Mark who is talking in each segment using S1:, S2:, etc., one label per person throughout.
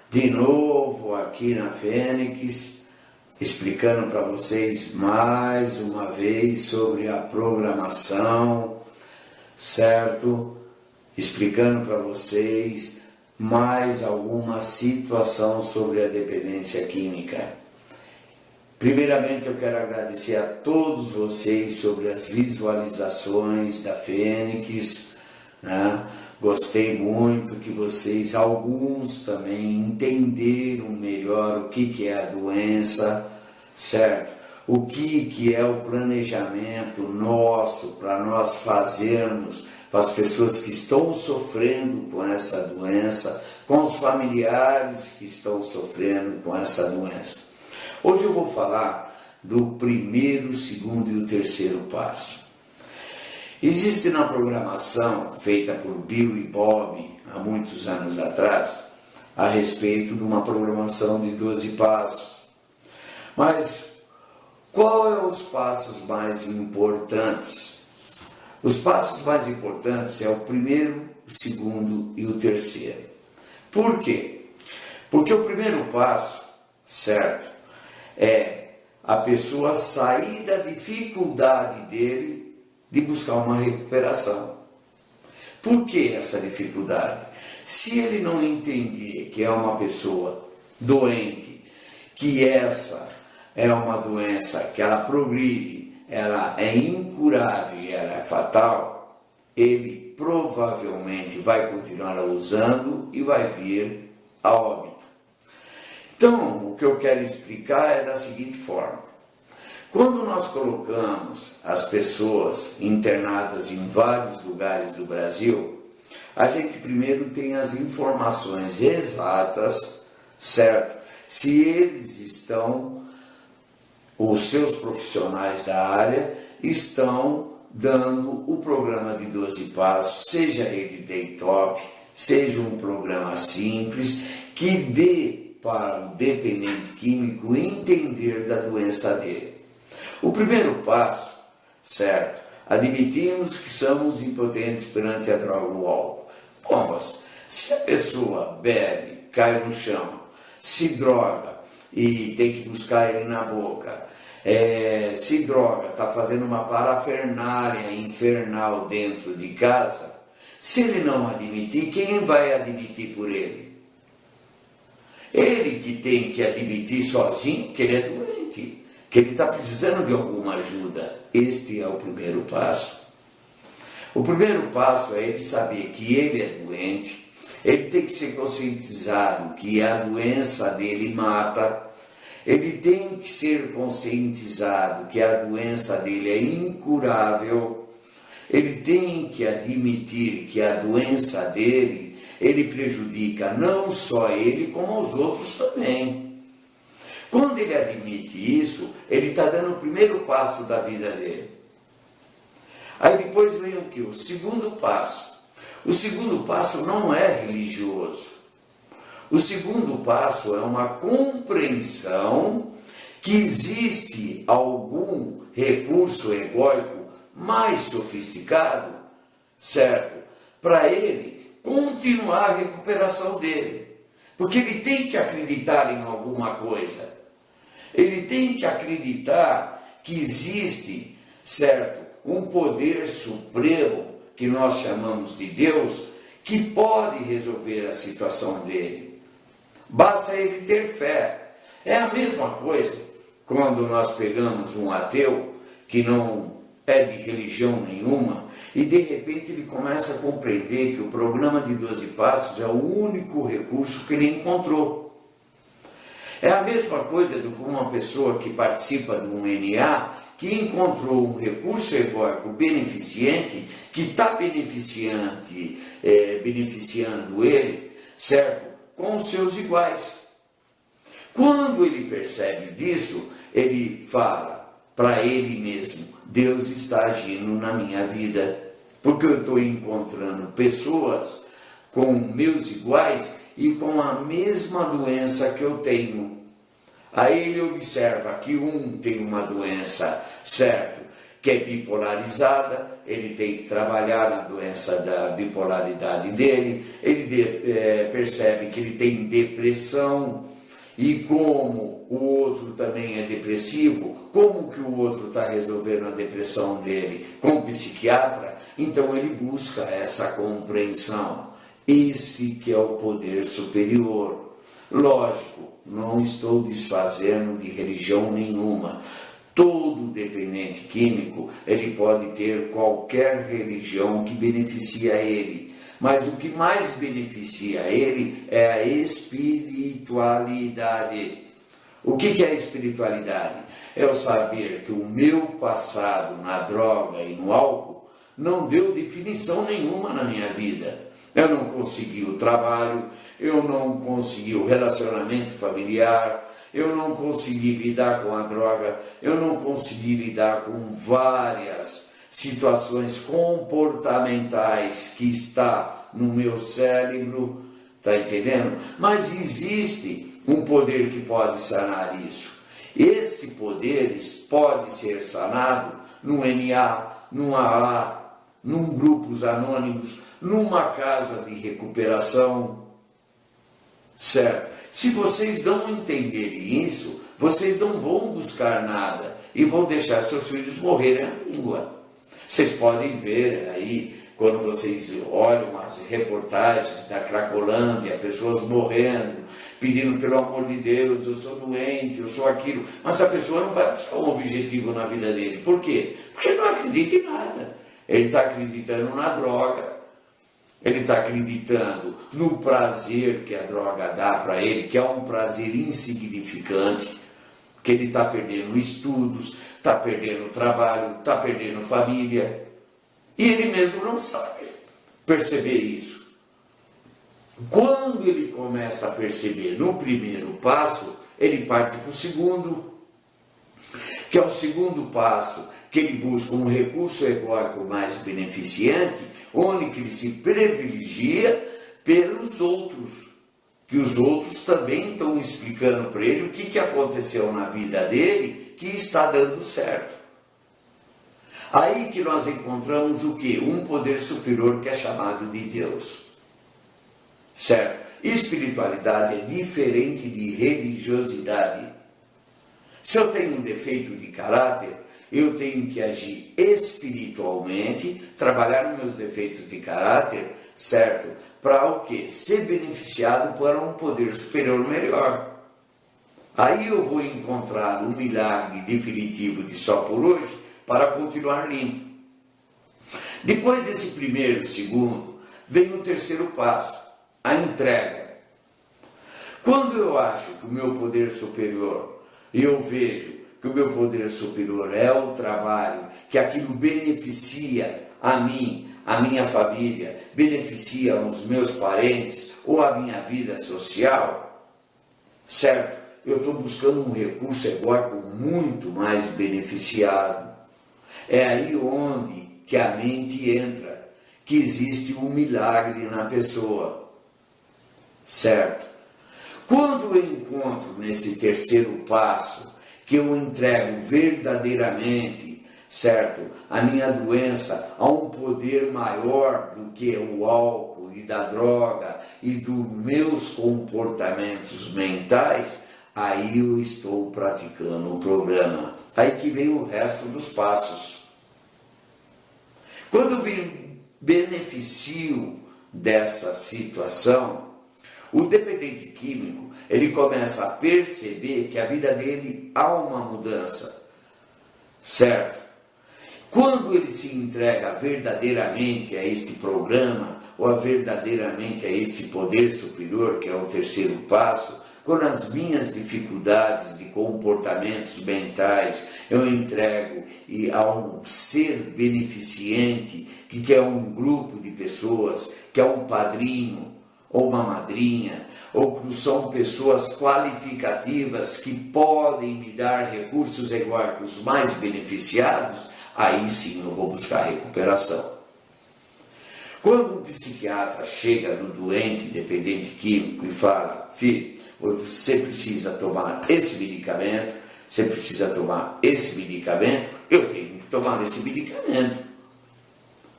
S1: de novo aqui na Fênix, explicando para vocês mais uma vez sobre a programação, certo? Explicando para vocês mais alguma situação sobre a dependência química. Primeiramente, eu quero agradecer a todos vocês sobre as visualizações da Fênix, né? Gostei muito que vocês, alguns também, entenderam melhor o que é a doença, certo? O que é o planejamento nosso para nós fazermos para as pessoas que estão sofrendo com essa doença, com os familiares que estão sofrendo com essa doença. Hoje eu vou falar do primeiro, segundo e o terceiro passo. Existe na programação feita por Bill e Bob há muitos anos atrás a respeito de uma programação de 12 passos. Mas qual é os passos mais importantes? Os passos mais importantes é o primeiro, o segundo e o terceiro. Por quê? Porque o primeiro passo, certo, é a pessoa sair da dificuldade dele de buscar uma recuperação. Por que essa dificuldade? Se ele não entender que é uma pessoa doente, que essa é uma doença que ela progride, ela é incurável e ela é fatal, ele provavelmente vai continuar usando e vai vir a óbito. Então, o que eu quero explicar é da seguinte forma. Quando nós colocamos as pessoas internadas em vários lugares do Brasil, a gente primeiro tem as informações exatas, certo? Se eles estão, os seus profissionais da área, estão dando o programa de 12 passos, seja ele Day-Top, seja um programa simples, que dê para o dependente químico entender da doença dele. O primeiro passo, certo? Admitimos que somos impotentes perante a droga ou álcool. Bom, mas se a pessoa bebe, cai no chão, se droga e tem que buscar ele na boca, se droga, está fazendo uma parafernália infernal dentro de casa, se ele não admitir, quem vai admitir por ele? Ele que tem que admitir sozinho que ele é doente, que ele está precisando de alguma ajuda. Este é o primeiro passo. O primeiro passo é ele saber que ele é doente, ele tem que ser conscientizado que a doença dele mata, ele tem que ser conscientizado que a doença dele é incurável, ele tem que admitir que a doença dele, ele prejudica não só ele, como os outros também. Quando ele admite isso, ele está dando o primeiro passo da vida dele. Aí depois vem o que? O segundo passo. O segundo passo não é religioso. O segundo passo é uma compreensão que existe algum recurso egóico mais sofisticado, certo? Para ele continuar a recuperação dele. Porque ele tem que acreditar em alguma coisa. Ele tem que acreditar que existe, certo, um poder supremo, que nós chamamos de Deus, que pode resolver a situação dele. Basta ele ter fé. É a mesma coisa quando nós pegamos um ateu, que não é de religião nenhuma, e de repente ele começa a compreender que o programa de 12 passos é o único recurso que ele encontrou. É a mesma coisa do que uma pessoa que participa de um NA, que encontrou um recurso egóico beneficente, que está beneficiando ele, certo? Com os seus iguais. Quando ele percebe disso, ele fala para ele mesmo, Deus está agindo na minha vida, porque eu estou encontrando pessoas com meus iguais e com a mesma doença que eu tenho. Aí ele observa que um tem uma doença, certo, que é bipolarizada, ele tem que trabalhar na doença da bipolaridade dele, ele percebe que ele tem depressão, e como o outro também é depressivo, como que o outro está resolvendo a depressão dele com o psiquiatra, então ele busca essa compreensão. Esse que é o poder superior. Lógico, não estou desfazendo de religião nenhuma. Todo dependente químico, ele pode ter qualquer religião que beneficia ele. Mas o que mais beneficia ele é a espiritualidade. O que é a espiritualidade? É o saber que o meu passado na droga e no álcool não deu definição nenhuma na minha vida. Eu não consegui o trabalho, eu não consegui o relacionamento familiar, eu não consegui lidar com a droga, eu não consegui lidar com várias situações comportamentais que está no meu cérebro, tá entendendo? Mas existe um poder que pode sanar isso. Este poder pode ser sanado num NA, num AA, num grupos anônimos, numa casa de recuperação, certo? Se vocês não entenderem isso, vocês não vão buscar nada e vão deixar seus filhos morrerem à língua. Vocês podem ver aí, quando vocês olham as reportagens da Cracolândia, pessoas morrendo, pedindo pelo amor de Deus, eu sou doente, eu sou aquilo, mas a pessoa não vai buscar um objetivo na vida dele. Por quê? Porque ele não acredita em nada. Ele está acreditando na droga, ele está acreditando no prazer que a droga dá para ele, que é um prazer insignificante, que ele está perdendo estudos, está perdendo trabalho, está perdendo família, e ele mesmo não sabe perceber isso. Quando ele começa a perceber no primeiro passo, ele parte para o segundo, que é o segundo passo, que ele busca um recurso egóico mais beneficente, onde que ele se privilegia pelos outros, que os outros também estão explicando para ele o que aconteceu na vida dele que está dando certo. Aí que nós encontramos o quê? Um poder superior que é chamado de Deus. Certo? Espiritualidade é diferente de religiosidade. Se eu tenho um defeito de caráter, eu tenho que agir espiritualmente, trabalhar meus defeitos de caráter, certo? Para o quê? Ser beneficiado por um poder superior melhor. Aí eu vou encontrar um milagre definitivo de só por hoje para continuar limpo. Depois desse primeiro e segundo, vem o terceiro passo, a entrega. Quando eu acho que o meu poder superior, eu vejo que o meu poder superior é o trabalho, que aquilo beneficia a mim, a minha família, beneficia os meus parentes ou a minha vida social, certo? Eu estou buscando um recurso egóico muito mais beneficiado. É aí onde que a mente entra, que existe um milagre na pessoa, certo? Quando eu encontro nesse terceiro passo, que eu entrego verdadeiramente, certo, a minha doença a um poder maior do que o álcool e da droga e dos meus comportamentos mentais, aí eu estou praticando o programa. Aí que vem o resto dos passos. Quando eu me beneficio dessa situação, o dependente químico, ele começa a perceber que a vida dele há uma mudança, certo? Quando ele se entrega verdadeiramente a este programa, ou verdadeiramente a este poder superior, que é o terceiro passo, quando as minhas dificuldades de comportamentos mentais eu entrego ao ser beneficente, que é um grupo de pessoas, que é um padrinho, ou uma madrinha, ou que são pessoas qualificativas que podem me dar recursos egóicos mais beneficiados, aí sim eu vou buscar recuperação. Quando um psiquiatra chega no doente dependente químico e fala, filho, você precisa tomar esse medicamento, você precisa tomar esse medicamento, eu tenho que tomar esse medicamento.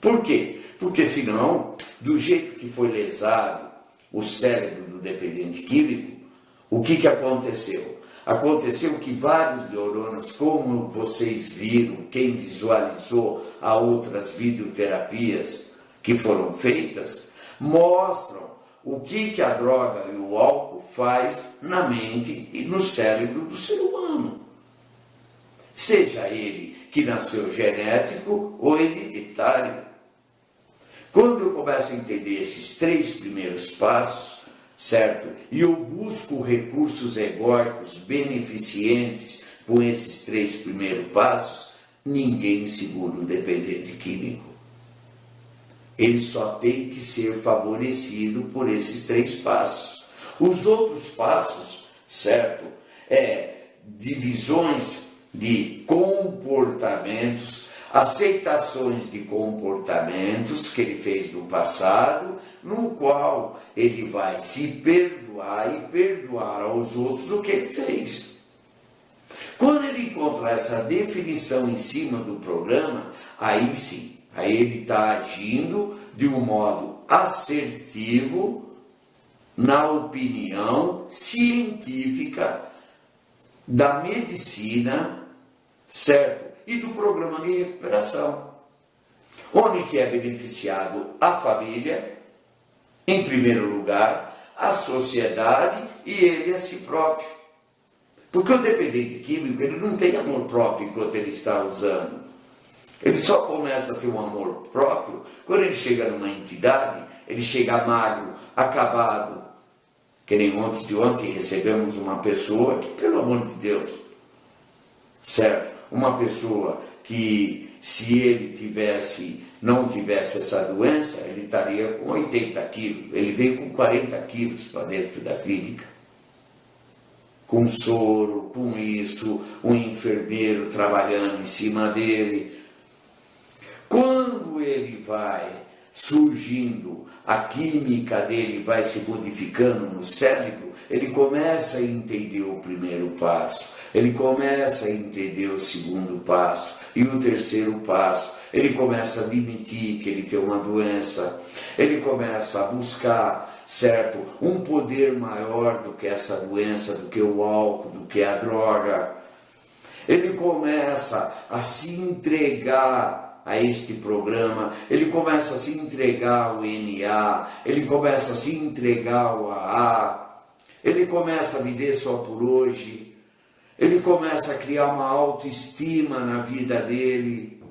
S1: Por quê? Porque senão, do jeito que foi lesado o cérebro do dependente químico, o que aconteceu? Aconteceu que vários neurônios, como vocês viram, quem visualizou a outras videoterapias que foram feitas, mostram o que a droga e o álcool faz na mente e no cérebro do ser humano. Seja ele que nasceu genético ou hereditário. Quando eu começo a entender esses 3 primeiros passos, certo? E eu busco recursos egóicos beneficentes com esses 3 primeiros passos, ninguém segura o dependente químico. Ele só tem que ser favorecido por esses 3 passos. Os outros passos, certo? Divisões de comportamentos, aceitações de comportamentos que ele fez no passado, no qual ele vai se perdoar e perdoar aos outros o que ele fez. Quando ele encontrar essa definição em cima do programa, aí sim, aí ele está agindo de um modo assertivo na opinião científica da medicina, certo? E do programa de recuperação, onde que é beneficiado a família, em primeiro lugar, a sociedade e ele a si próprio. Porque o dependente químico, ele não tem amor próprio enquanto ele está usando. Ele só começa a ter um amor próprio quando ele chega numa entidade, ele chega magro, acabado. Que nem antes de ontem recebemos uma pessoa que, pelo amor de Deus, certo? Uma pessoa que, se ele não tivesse essa doença, ele estaria com 80 quilos. Ele veio com 40 quilos para dentro da clínica. Com soro, com isso, um enfermeiro trabalhando em cima dele. Quando ele vai surgindo, a química dele vai se modificando no cérebro, ele começa a entender o primeiro passo, ele começa a entender o segundo passo e o terceiro passo, ele começa a admitir que ele tem uma doença, ele começa a buscar, certo, um poder maior do que essa doença, do que o álcool, do que a droga, ele começa a se entregar a este programa, ele começa a se entregar ao NA, ele começa a se entregar ao AA, ele começa a viver só por hoje, ele começa a criar uma autoestima na vida dele,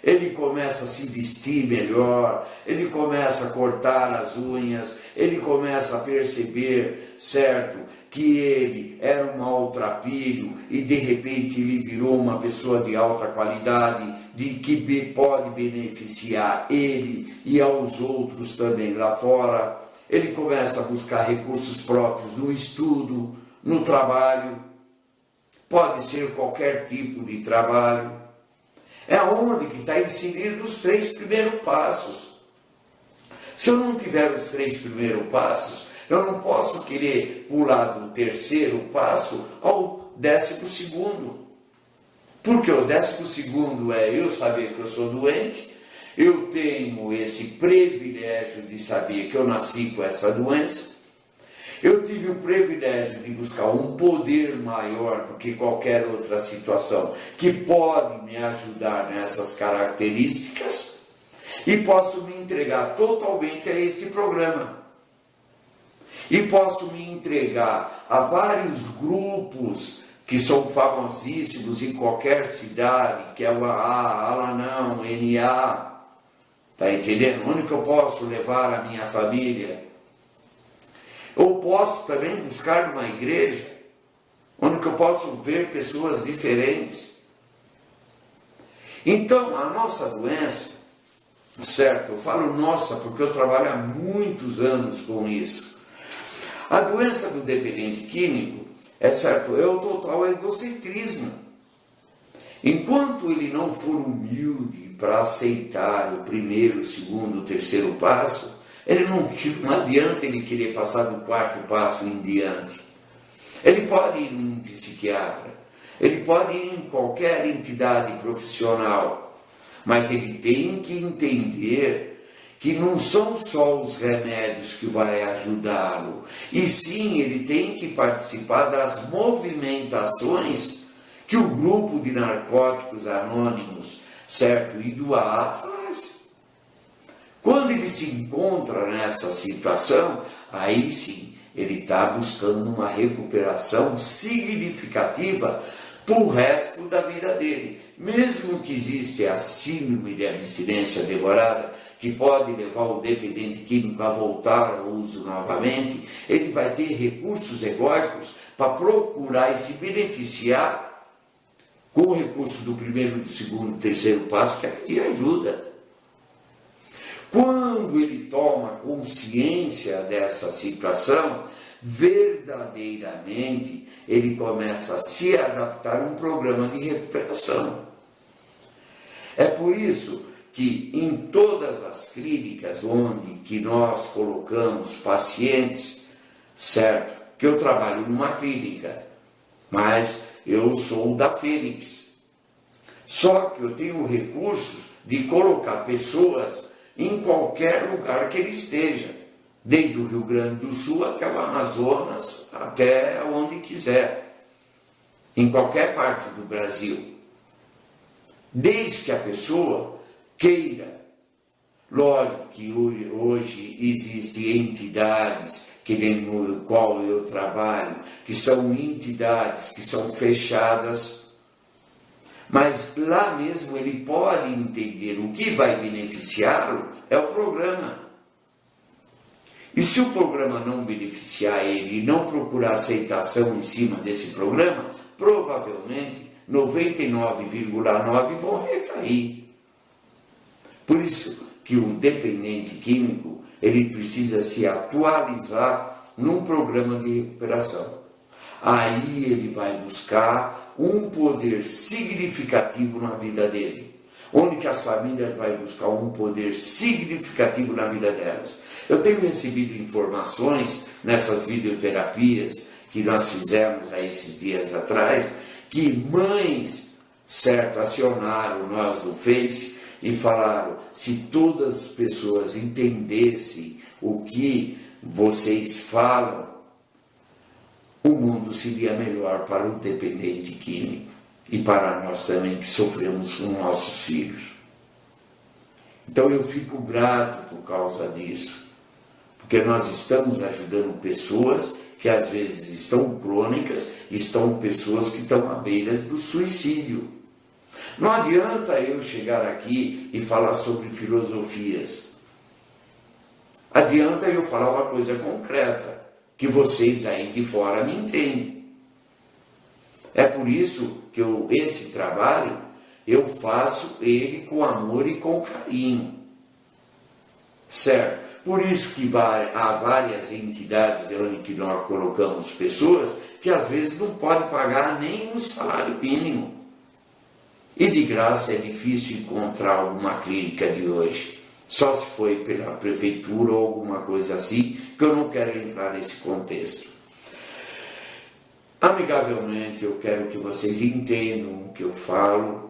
S1: ele começa a se vestir melhor, ele começa a cortar as unhas, ele começa a perceber, certo, que ele era um maltrapilho e de repente ele virou uma pessoa de alta qualidade, de que pode beneficiar ele e aos outros também lá fora. Ele começa a buscar recursos próprios no estudo, no trabalho, pode ser qualquer tipo de trabalho. É onde que está inserido os 3 primeiros passos. Se eu não tiver os 3 primeiros passos, eu não posso querer pular do 3º passo ao 12º. Porque o 12º é eu saber que eu sou doente, eu tenho esse privilégio de saber que eu nasci com essa doença, eu tive o privilégio de buscar um poder maior do que qualquer outra situação que pode me ajudar nessas características e posso me entregar totalmente a este programa. E posso me entregar a vários grupos que são famosíssimos em qualquer cidade, que é o AA, Alanão, NA, tá entendendo? Onde que eu posso levar a minha família? Eu posso também buscar numa igreja, onde que eu posso ver pessoas diferentes. Então, a nossa doença, certo? Eu falo nossa porque eu trabalho há muitos anos com isso. A doença do dependente químico, é certo, é o total egocentrismo. Enquanto ele não for humilde para aceitar o primeiro, o segundo, o terceiro passo, ele não adianta ele querer passar do 4º passo em diante. Ele pode ir num psiquiatra, Ele pode ir em qualquer entidade profissional, mas ele tem que entender que não são só os remédios que vai ajudá-lo, e sim ele tem que participar das movimentações que o grupo de narcóticos anônimos, certo, e do AA faz. Quando ele se encontra nessa situação, aí sim ele está buscando uma recuperação significativa para o resto da vida dele. Mesmo que exista a síndrome de abstinência demorada, que pode levar o dependente químico a voltar ao uso novamente, ele vai ter recursos egóicos para procurar e se beneficiar com o recurso do primeiro, do segundo, do terceiro passo, que é pedir ajuda. Quando ele toma consciência dessa situação, verdadeiramente ele começa a se adaptar a um programa de recuperação. É por isso que em todas as clínicas onde que nós colocamos pacientes, certo? Que eu trabalho numa clínica, mas eu sou da Fênix. Só que eu tenho recursos de colocar pessoas em qualquer lugar que ele esteja, desde o Rio Grande do Sul até o Amazonas, até onde quiser, em qualquer parte do Brasil. Desde que a pessoa queira. Lógico que hoje existem entidades, que nem no qual eu trabalho, que são entidades que são fechadas, mas lá mesmo ele pode entender o que vai beneficiá-lo é o programa. E se o programa não beneficiar ele e não procurar aceitação em cima desse programa, provavelmente 99,9% vão recair. Por isso que o dependente químico ele precisa se atualizar num programa de recuperação. Aí ele vai buscar um poder significativo na vida dele, onde que as famílias vão buscar um poder significativo na vida delas. Eu tenho recebido informações nessas videoterapias que nós fizemos há esses dias atrás, que mães, certo, acionaram nós no Face e falaram, se todas as pessoas entendessem o que vocês falam, o mundo seria melhor para o dependente químico e para nós também que sofremos com nossos filhos. Então eu fico grato por causa disso, porque nós estamos ajudando pessoas que às vezes estão crônicas, estão pessoas que estão à beira do suicídio. Não adianta eu chegar aqui e falar sobre filosofias. Adianta eu falar uma coisa concreta, que vocês aí de fora me entendem. É por isso que esse trabalho, eu faço ele com amor e com carinho. Certo? Por isso que há várias entidades onde que nós colocamos pessoas que às vezes não podem pagar nem um salário mínimo. E de graça é difícil encontrar alguma clínica de hoje. Só se foi pela prefeitura ou alguma coisa assim, que eu não quero entrar nesse contexto. Amigavelmente, eu quero que vocês entendam o que eu falo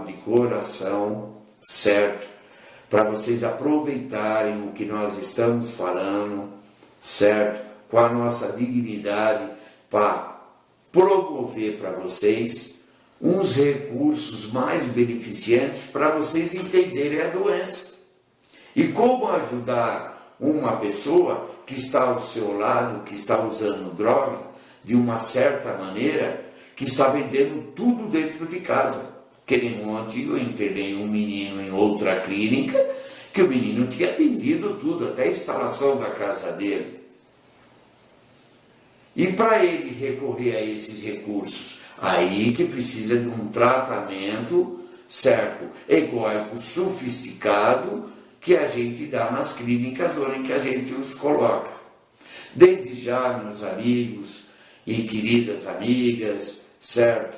S1: de coração, certo? Para vocês aproveitarem o que nós estamos falando, certo? Com a nossa dignidade, para promover para vocês uns recursos mais beneficentes para vocês entenderem a doença. E como ajudar uma pessoa que está ao seu lado, que está usando droga, de uma certa maneira, que está vendendo tudo dentro de casa. Que nem ontem eu internei um menino em outra clínica, que o menino tinha vendido tudo, até a instalação da casa dele. E para ele recorrer a esses recursos, aí que precisa de um tratamento, certo, egóico, sofisticado, que a gente dá nas clínicas onde que a gente os coloca. Desde já, meus amigos e queridas amigas, certo?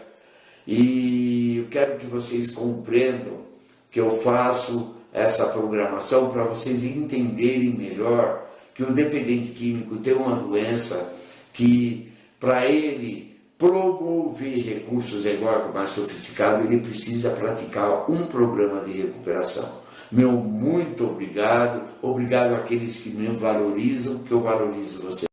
S1: E eu quero que vocês compreendam que eu faço essa programação para vocês entenderem melhor que o dependente químico tem uma doença que, para ele promover recursos egóricos mais sofisticados, ele precisa praticar um programa de recuperação. Meu muito obrigado, obrigado àqueles que me valorizam, que eu valorizo você.